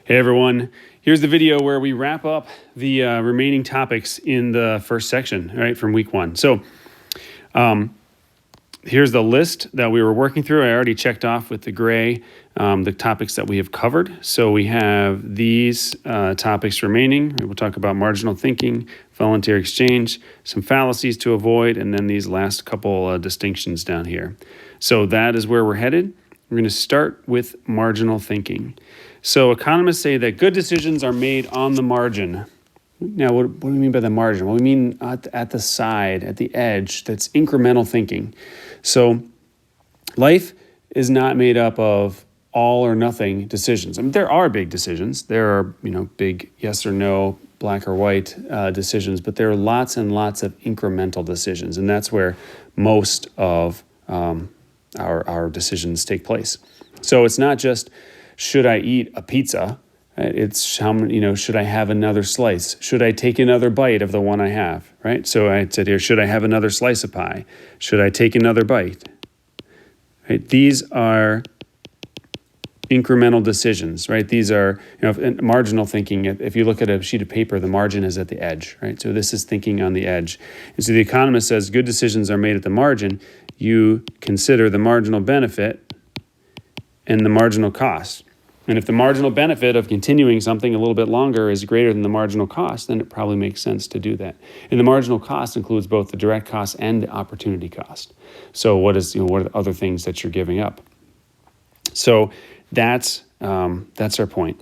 Hey everyone, here's the video where we wrap up the remaining topics in the first section, right, from week one. So here's the list that we were working through. I already checked off with the gray the topics that we have covered. So we have these topics remaining. We'll talk about marginal thinking, voluntary exchange, some fallacies to avoid, and then these last couple distinctions down here. So that is where we're headed. We're going to start with marginal thinking. So economists say that good decisions are made on the margin. Now, what do we mean by the margin? Well, we mean at the side, at the edge. That's incremental thinking. So life is not made up of all or nothing decisions. I mean, there are big decisions. There are, big yes or no, black or white decisions, but there are lots and lots of incremental decisions, and that's where most of our decisions take place. So it's not just, should I eat a pizza? It's how many, should I have another slice? Should I take another bite of the one I have, right? So I said here, should I have another slice of pie? Should I take another bite? Right? These are incremental decisions, right? These are, marginal thinking. If you look at a sheet of paper, the margin is at the edge, right? So this is thinking on the edge. And so the economist says good decisions are made at the margin. You consider the marginal benefit and the marginal cost. And if the marginal benefit of continuing something a little bit longer is greater than the marginal cost, then it probably makes sense to do that. And the marginal cost includes both the direct cost and the opportunity cost. So what are the other things that you're giving up? So that's our point.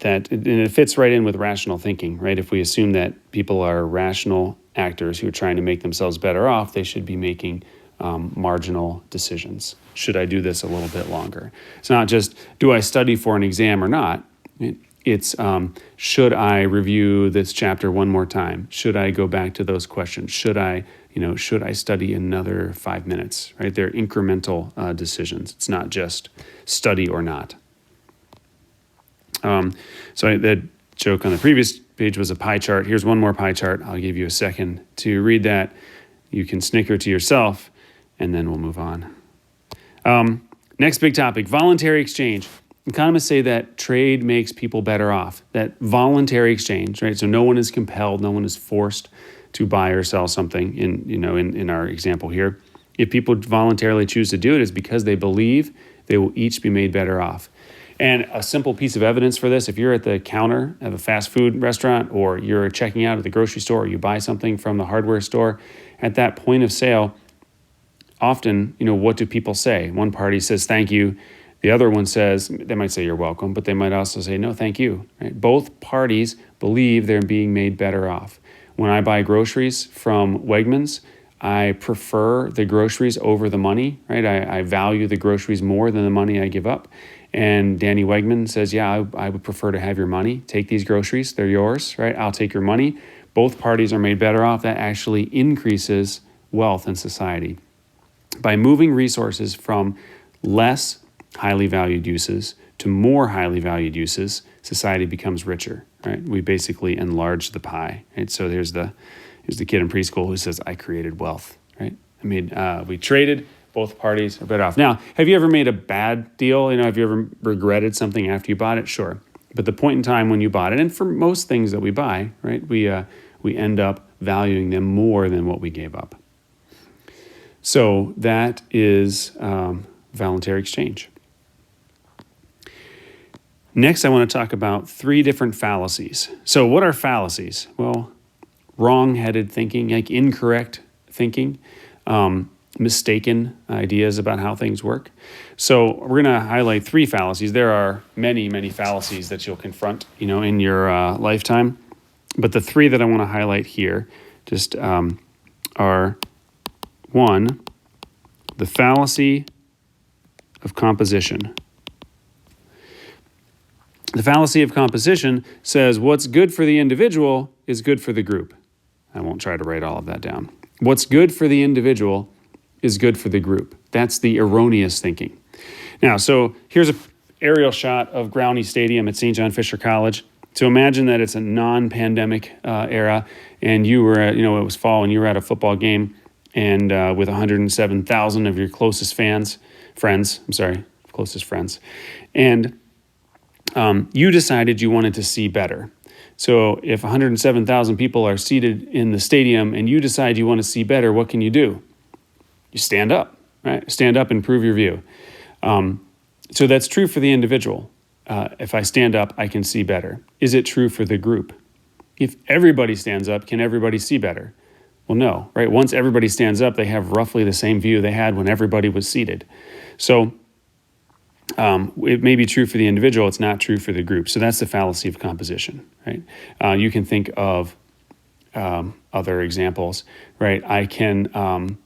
And it fits right in with rational thinking, right? If we assume that people are rational actors who are trying to make themselves better off, they should be making marginal decisions. Should I do this a little bit longer? It's not just, do I study for an exam or not? It's, should I review this chapter one more time? Should I go back to those questions? Should I study another 5 minutes, right? They're incremental decisions. It's not just study or not. So the joke on the previous page was a pie chart. Here's one more pie chart. I'll give you a second to read that. You can snicker to yourself, and then we'll move on. Next big topic, voluntary exchange. Economists say that trade makes people better off. That voluntary exchange, right? So no one is compelled, no one is forced to buy or sell something in our example here. If people voluntarily choose to do it, it's because they believe they will each be made better off. And a simple piece of evidence for this, if you're at the counter of a fast food restaurant, or you're checking out at the grocery store, or you buy something from the hardware store, at that point of sale, often, what do people say? One party says, thank you. The other one says, they might say, you're welcome, but they might also say, no, thank you. Right? Both parties believe they're being made better off. When I buy groceries from Wegmans, I prefer the groceries over the money, right? I value the groceries more than the money I give up. And Danny Wegman says, yeah, I would prefer to have your money. Take these groceries, they're yours, right? I'll take your money. Both parties are made better off. That actually increases wealth in society. By moving resources from less highly valued uses to more highly valued uses, society becomes richer, right? We basically enlarge the pie, right? So here's the kid in preschool who says, I created wealth, right? We traded, both parties are better off. Now, have you ever made a bad deal? Have you ever regretted something after you bought it? Sure. But the point in time when you bought it, and for most things that we buy, right, we end up valuing them more than what we gave up. So that is voluntary exchange. Next, I want to talk about 3 different fallacies. So what are fallacies? Well, wrong-headed thinking, like incorrect thinking, mistaken ideas about how things work. So we're going to highlight 3 fallacies. There are many, many fallacies that you'll confront, in your lifetime. But the 3 that I want to highlight here just are, 1, the fallacy of composition. The fallacy of composition says what's good for the individual is good for the group. I won't try to write all of that down. What's good for the individual is good for the group. That's the erroneous thinking. Now, so here's an aerial shot of Growney Stadium at St. John Fisher College. So imagine that it's a non-pandemic era, and you were at, it was fall, and you were at a football game, and with 107,000 of your closest friends, and You decided you wanted to see better. So if 107,000 people are seated in the stadium and you decide you want to see better, what can you do? You stand up, right? Stand up and improve your view. So that's true for the individual. If I stand up, I can see better. Is it true for the group? If everybody stands up, can everybody see better? Well, no, right? Once everybody stands up, they have roughly the same view they had when everybody was seated. So it may be true for the individual, it's not true for the group. So that's the fallacy of composition, right? You can think of other examples, right? I can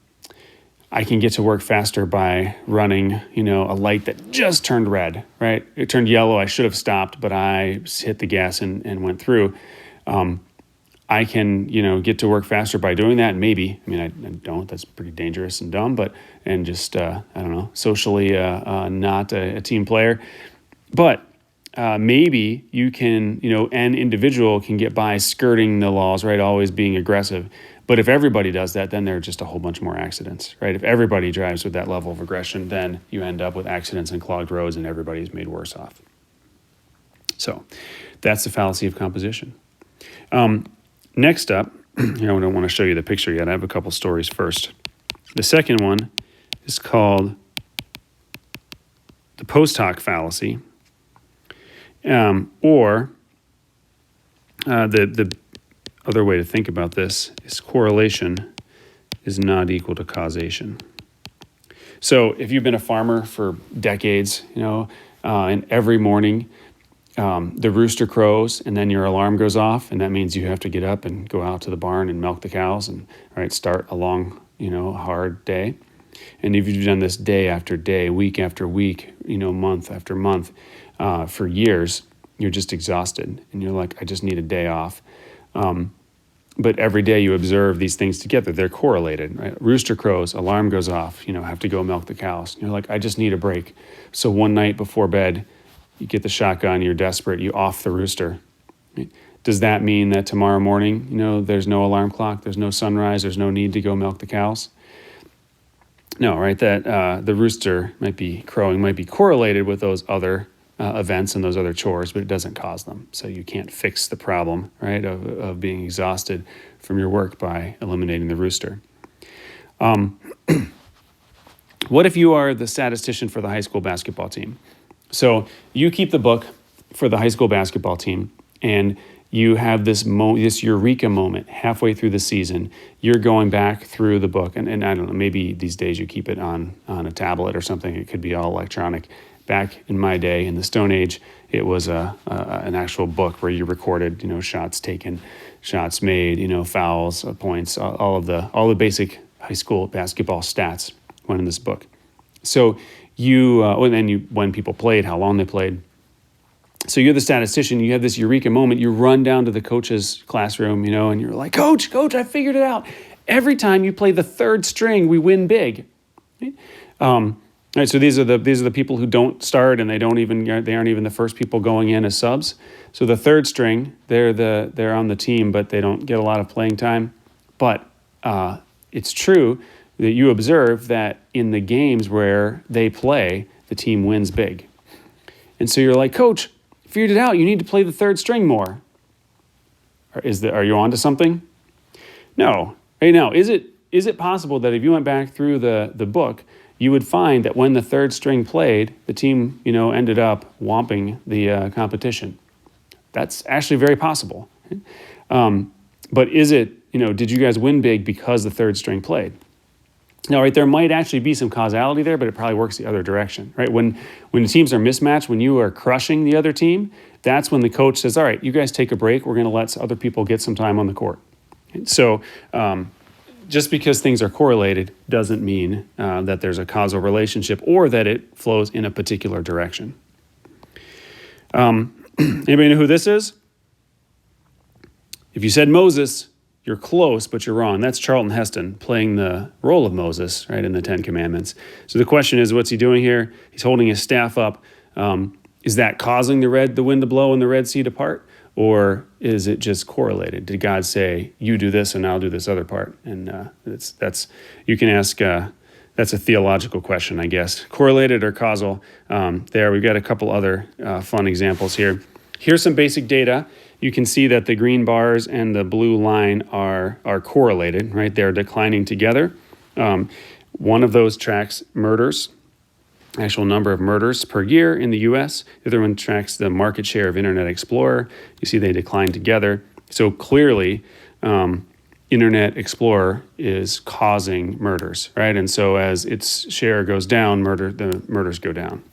get to work faster by running, a light that just turned red, right? It turned yellow. I should have stopped, but I hit the gas and went through. I can, get to work faster by doing that. Maybe, I don't. That's pretty dangerous and dumb, and just, socially not a team player. But maybe you can, an individual can get by skirting the laws, right? Always being aggressive. But if everybody does that, then there are just a whole bunch more accidents, right? If everybody drives with that level of aggression, then you end up with accidents and clogged roads and everybody's made worse off. So that's the fallacy of composition. Next up, I don't want to show you the picture yet. I have a couple stories first. The second one is called the post hoc fallacy, or the other way to think about this is correlation is not equal to causation. So if you've been a farmer for decades, and every morning the rooster crows and then your alarm goes off, and that means you have to get up and go out to the barn and milk the cows and start a long, hard day. And if you've done this day after day, week after week, month after month, for years, you're just exhausted and you're like, I just need a day off. But every day you observe these things together. They're correlated, right? Rooster crows, alarm goes off, have to go milk the cows. And you're like, I just need a break. So one night before bed, you get the shotgun, you're desperate, you off the rooster. Right? Does that mean that tomorrow morning, there's no alarm clock, there's no sunrise, there's no need to go milk the cows? No, right? That the rooster might be correlated with those other events and those other chores, but it doesn't cause them. So you can't fix the problem, right, of being exhausted from your work by eliminating the rooster. What if you are the statistician for the high school basketball team? So you keep the book for the high school basketball team, and you have this eureka moment halfway through the season. You're going back through the book, and I don't know, maybe these days you keep it on a tablet or something. It could be all electronic. Back in my day, in the Stone Age, it was an actual book where you recorded, shots taken, shots made, fouls, points, all the basic high school basketball stats went in this book. So when people played, how long they played. So you're the statistician, you have this eureka moment, you run down to the coach's classroom, and you're like, Coach, I figured it out. Every time you play the third string, we win big. Right? Right, so these are the people who don't start, and they aren't even the first people going in as subs. So the third string, they're on the team, but they don't get a lot of playing time. But it's true that you observe that in the games where they play, the team wins big. And so you're like, Coach, figured it out. You need to play the third string more. Are you onto something? No. Right now, is it possible that if you went back through the book, you would find that when the third string played, the team, ended up whomping the competition? That's actually very possible. But is it, did you guys win big because the third string played? Now, right, there might actually be some causality there, but it probably works the other direction, right? When the teams are mismatched, when you are crushing the other team, that's when the coach says, all right, you guys take a break. We're going to let other people get some time on the court. So just because things are correlated doesn't mean that there's a causal relationship or that it flows in a particular direction. Anybody know who this is? If you said Moses, you're close, but you're wrong. That's Charlton Heston playing the role of Moses, right, in the Ten Commandments. So the question is, what's he doing here? He's holding his staff up. Is that causing the wind to blow and the Red Sea to part? Or is it just correlated? Did God say, you do this and I'll do this other part? And that's you can ask that's a theological question, I guess. Correlated or causal? There, we've got a couple other fun examples here. Here's some basic data. You can see that the green bars and the blue line are correlated, right? They're declining together. One of those tracks murders, actual number of murders per year in the US. The other one tracks the market share of Internet Explorer. You see they decline together. So clearly, Internet Explorer is causing murders, right? And so as its share goes down, the murders go down.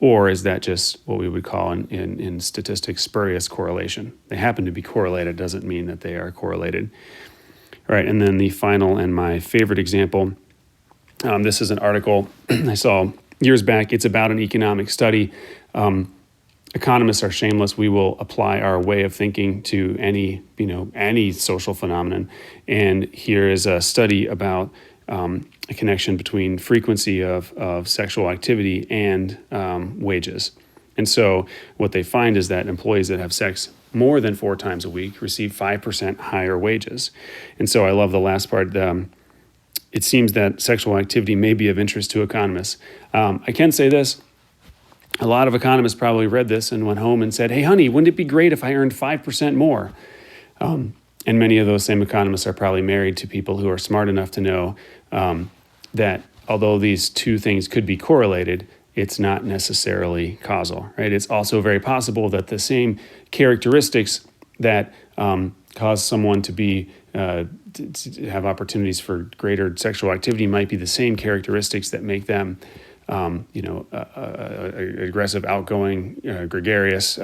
Or is that just what we would call in statistics spurious correlation? They happen to be correlated, doesn't mean that they are correlated. All right, and then the final and my favorite example, this is an article I saw years back. It's about an economic study. Economists are shameless. We will apply our way of thinking to any social phenomenon. And here is a study about a connection between frequency of sexual activity and wages. And so what they find is that employees that have sex more than 4 times a week receive 5% higher wages. And so I love the last part. It seems that sexual activity may be of interest to economists. I can say this. A lot of economists probably read this and went home and said, hey, honey, wouldn't it be great if I earned 5% more? And many of those same economists are probably married to people who are smart enough to know that although these two things could be correlated, it's not necessarily causal, right? It's also very possible that the same characteristics that cause someone to be to have opportunities for greater sexual activity might be the same characteristics that make them aggressive, outgoing, gregarious,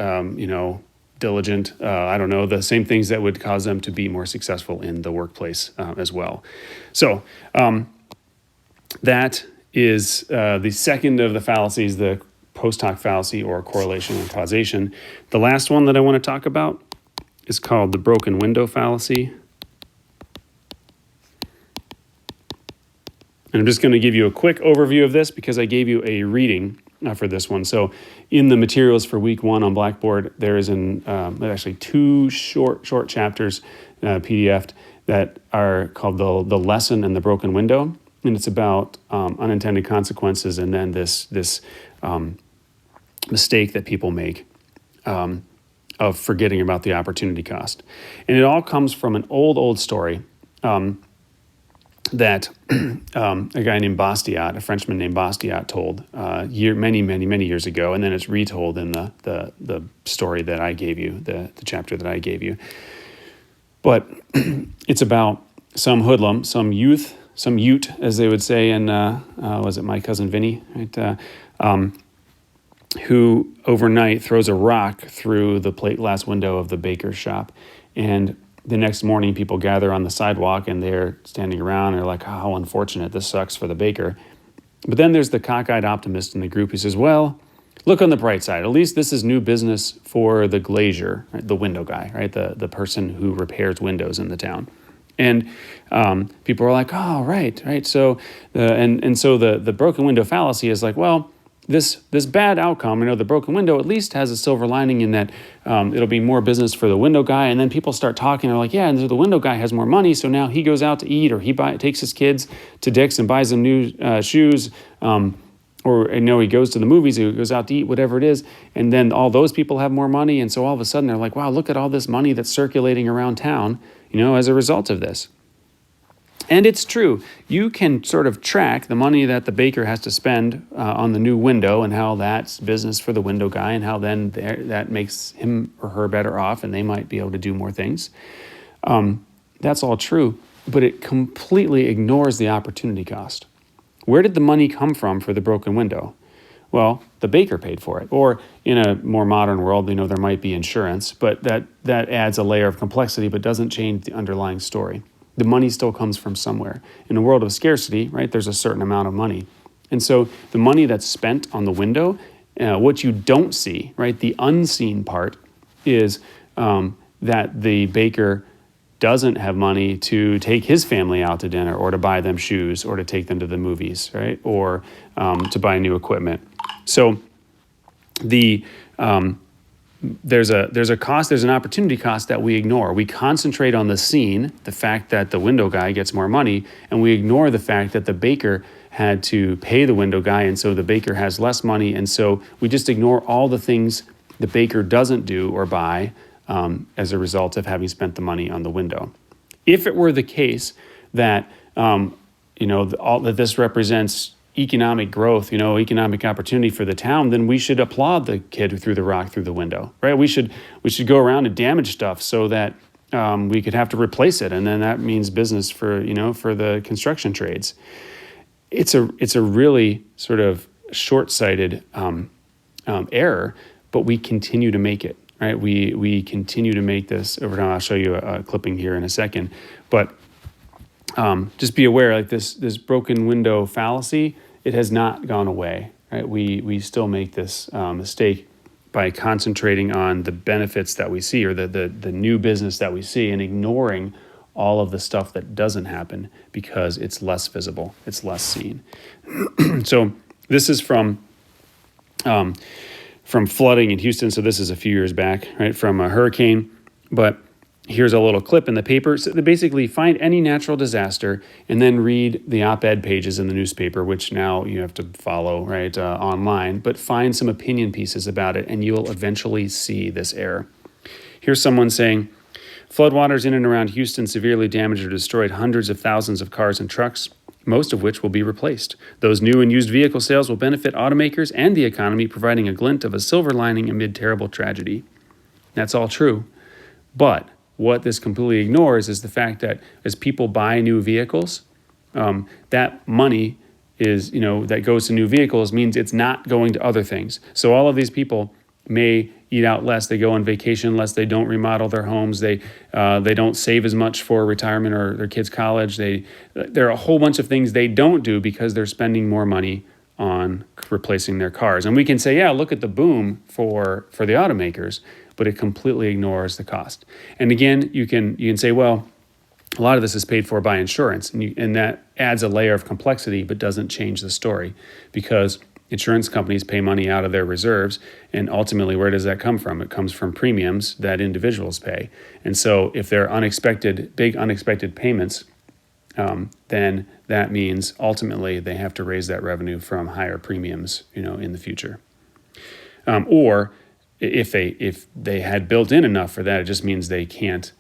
diligent, the same things that would cause them to be more successful in the workplace as well. So that is the second of the fallacies, the post hoc fallacy or correlation and causation. The last one that I want to talk about is called the broken window fallacy. And I'm just going to give you a quick overview of this because I gave you a reading for this one. So in the materials for week 1 on Blackboard, there is actually 2 short chapters PDF'd that are called the lesson and the broken window. And it's about unintended consequences and then this mistake that people make of forgetting about the opportunity cost. And it all comes from an old story that a guy named Bastiat, a Frenchman named Bastiat, told many years ago, and then it's retold in the story that I gave you, the chapter that I gave you. But it's about some hoodlum, some ute, as they would say in was it My Cousin Vinny, right? Who overnight throws a rock through the plate glass window of the baker's shop, and the next morning, people gather on the sidewalk and they're standing around and they're like, oh, how unfortunate, this sucks for the baker. But then there's the cockeyed optimist in the group who says, well, look on the bright side. At least this is new business for the glazier, right? The window guy, right? The person who repairs windows in the town. And people are like, oh, right. So so the broken window fallacy is like, well, this bad outcome, the broken window at least has a silver lining in that it'll be more business for the window guy. And then people start talking. They're like, yeah, and the window guy has more money. So now he goes out to eat, or he takes his kids to Dick's and buys them new shoes. Or he goes to the movies, he goes out to eat, whatever it is. And then all those people have more money. And so all of a sudden they're like, wow, look at all this money that's circulating around town, as a result of this. And it's true. You can sort of track the money that the baker has to spend on the new window and how that's business for the window guy and how then that makes him or her better off and they might be able to do more things. That's all true, but it completely ignores the opportunity cost. Where did the money come from for the broken window? Well, the baker paid for it. Or in a more modern world, there might be insurance, but that adds a layer of complexity but doesn't change the underlying story. The money still comes from somewhere. In a world of scarcity, right, there's a certain amount of money. And so the money that's spent on the window, what you don't see, right, the unseen part is that the baker doesn't have money to take his family out to dinner or to buy them shoes or to take them to the movies, right, or to buy new equipment. So the there's a cost, there's an opportunity cost that we ignore. We concentrate on the scene, the fact that the window guy gets more money, and we ignore the fact that the baker had to pay the window guy, and so the baker has less money, and so we just ignore all the things the baker doesn't do or buy as a result of having spent the money on the window. If it were the case that that this represents economic growth, economic opportunity for the town, then we should applaud the kid who threw the rock through the window, right? We should go around and damage stuff so that we could have to replace it, and then that means business for the construction trades. It's a really sort of short-sighted error, but we continue to make it, right? We continue to make this over time. I'll show you a clipping here in a second, but just be aware, like this broken window fallacy, it has not gone away, right? We still make this mistake by concentrating on the benefits that we see, or the new business that we see, and ignoring all of the stuff that doesn't happen because it's less visible, it's less seen. So this is from flooding in Houston. So this is a few years back, right, from a hurricane. But here's a little clip in the paper. So they basically find any natural disaster and then read the op-ed pages in the newspaper, which now you have to follow, right, online. But find some opinion pieces about it, and you'll eventually see this error. Here's someone saying, floodwaters in and around Houston severely damaged or destroyed hundreds of thousands of cars and trucks, most of which will be replaced. Those new and used vehicle sales will benefit automakers and the economy, providing a glint of a silver lining amid terrible tragedy. That's all true. But what this completely ignores is the fact that as people buy new vehicles, that money is, that goes to new vehicles means it's not going to other things. So all of these people may eat out less, they go on vacation less, they don't remodel their homes, they don't save as much for retirement or their kids' college. There are a whole bunch of things they don't do because they're spending more money on replacing their cars. And we can say, yeah, look at the boom for the automakers, but it completely ignores the cost. And again, you can say, well, a lot of this is paid for by insurance, and that adds a layer of complexity, but doesn't change the story, because insurance companies pay money out of their reserves, and ultimately, where does that come from? It comes from premiums that individuals pay. And so if there are big unexpected payments, then that means ultimately they have to raise that revenue from higher premiums, in the future. Or if they had built in enough for that, it just means they can't,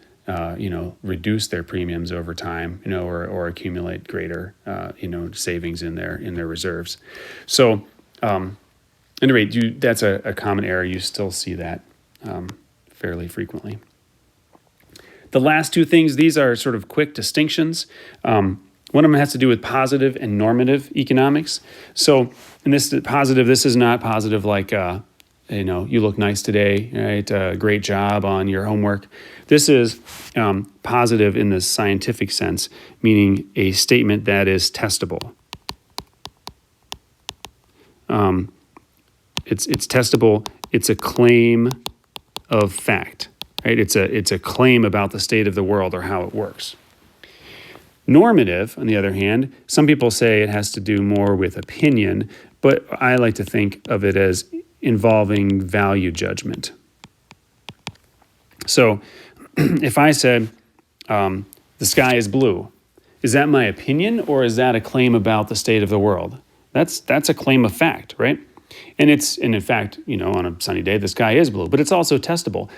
reduce their premiums over time, or accumulate greater, savings in their reserves. So, at any rate, that's a common error. You still see that fairly frequently. The last two things, these are sort of quick distinctions. One of them has to do with positive and normative economics. So in this positive, this is not positive like, you look nice today, right? Great job on your homework. This is positive in the scientific sense, meaning a statement that is testable. It's testable. It's a claim of fact, right? It's a claim about the state of the world or how it works. Normative, on the other hand, some people say it has to do more with opinion, but I like to think of it as involving value judgment. So if I said the sky is blue, is that my opinion, or is that a claim about the state of the world? That's a claim of fact, right? And in fact, on a sunny day, the sky is blue, but it's also testable.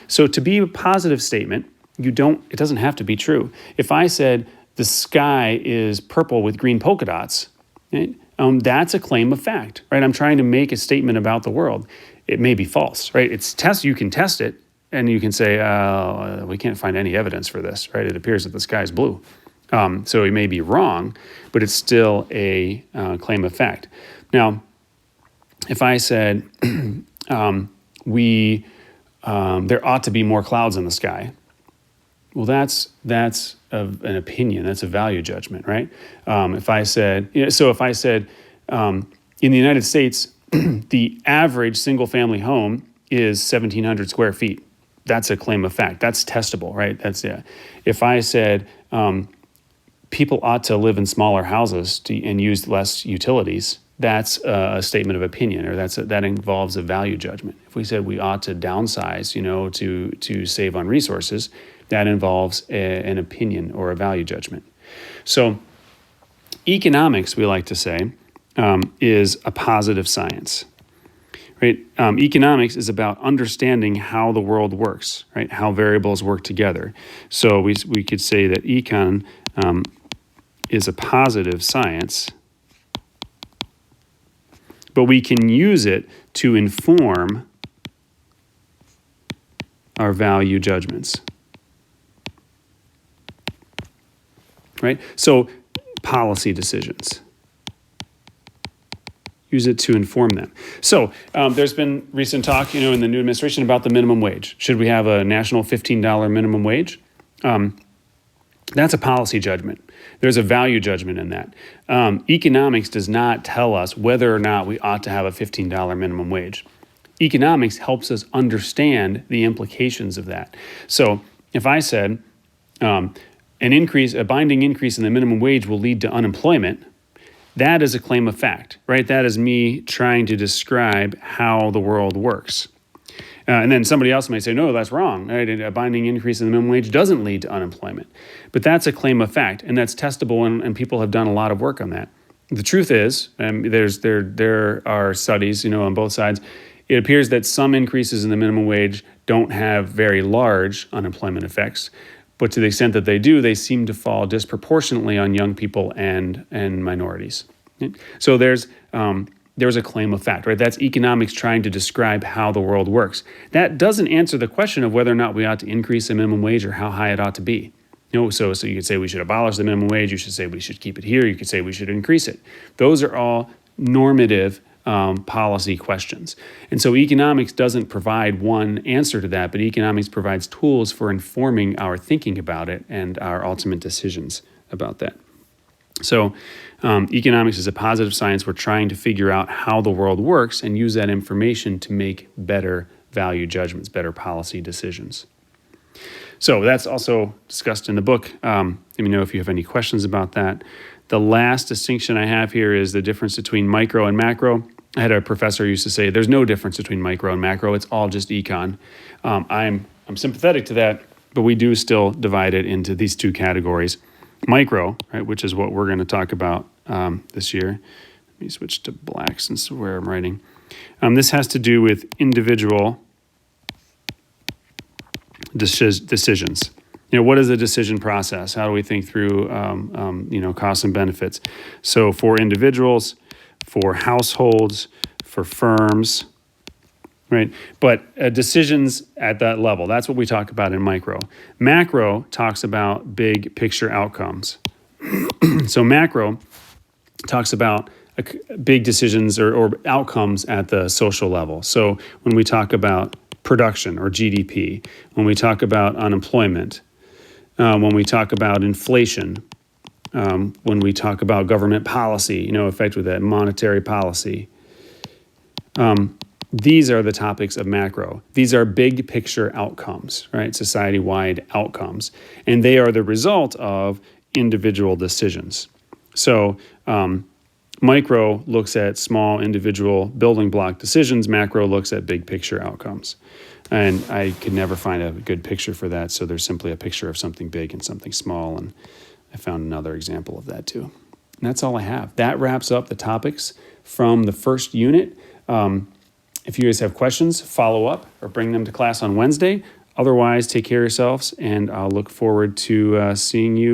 So to be a positive statement, it doesn't have to be true. If I said the sky is purple with green polka dots, right? That's a claim of fact, right? I'm trying to make a statement about the world. It may be false, right? You can test it, and you can say, we can't find any evidence for this, right? It appears that the sky is blue. So it may be wrong, but it's still a claim of fact. Now, if I said there ought to be more clouds in the sky, well, that's an opinion. That's a value judgment, right? If I said in the United States, the average single-family home is 1,700 square feet. That's a claim of fact. That's testable, right? If I said people ought to live in smaller houses and use less utilities, that's a statement of opinion, or that involves a value judgment. If we said we ought to downsize, to save on resources, that involves an opinion or a value judgment. So economics, we like to say, is a positive science. Right? Economics is about understanding how the world works, right? How variables work together. So we could say that econ is a positive science, but we can use it to inform our value judgments. Right? So policy decisions. Use it to inform them. So there's been recent talk, in the new administration about the minimum wage. Should we have a national $15 minimum wage? That's a policy judgment. There's a value judgment in that. Economics does not tell us whether or not we ought to have a $15 minimum wage. Economics helps us understand the implications of that. So if I said a binding increase in the minimum wage will lead to unemployment, that is a claim of fact, right? That is me trying to describe how the world works. And then somebody else might say, no, that's wrong. Right? A binding increase in the minimum wage doesn't lead to unemployment. But that's a claim of fact, and that's testable, and people have done a lot of work on that. The truth is, there are studies, on both sides. It appears that some increases in the minimum wage don't have very large unemployment effects, but to the extent that they do, they seem to fall disproportionately on young people and minorities. So there's a claim of fact, right? That's economics trying to describe how the world works. That doesn't answer the question of whether or not we ought to increase the minimum wage or how high it ought to be. So you could say we should abolish the minimum wage. You should say we should keep it here. You could say we should increase it. Those are all normative policy questions. And so economics doesn't provide one answer to that, but economics provides tools for informing our thinking about it and our ultimate decisions about that. So economics is a positive science. We're trying to figure out how the world works and use that information to make better value judgments, better policy decisions. So that's also discussed in the book. Let me know if you have any questions about that. The last distinction I have here is the difference between micro and macro. I had a professor who used to say, there's no difference between micro and macro. It's all just econ. I'm sympathetic to that, but we do still divide it into these two categories. Micro, right, which is what we're going to talk about this year. Let me switch to black since where I'm writing. This has to do with individual decisions. What is the decision process? How do we think through, costs and benefits? So for individuals, for households, for firms, right? But decisions at that level, that's what we talk about in micro. Macro talks about big picture outcomes. So macro talks about big decisions or outcomes at the social level. So when we talk about production or GDP, when we talk about unemployment, when we talk about inflation, when we talk about government policy, effect with that monetary policy. These are the topics of macro. These are big picture outcomes, right? Society-wide outcomes. And they are the result of individual decisions. So micro looks at small individual building block decisions. Macro looks at big picture outcomes. And I could never find a good picture for that. So there's simply a picture of something big and something small. And I found another example of that too. And that's all I have. That wraps up the topics from the first unit. If you guys have questions, follow up or bring them to class on Wednesday. Otherwise, take care of yourselves, and I'll look forward to seeing you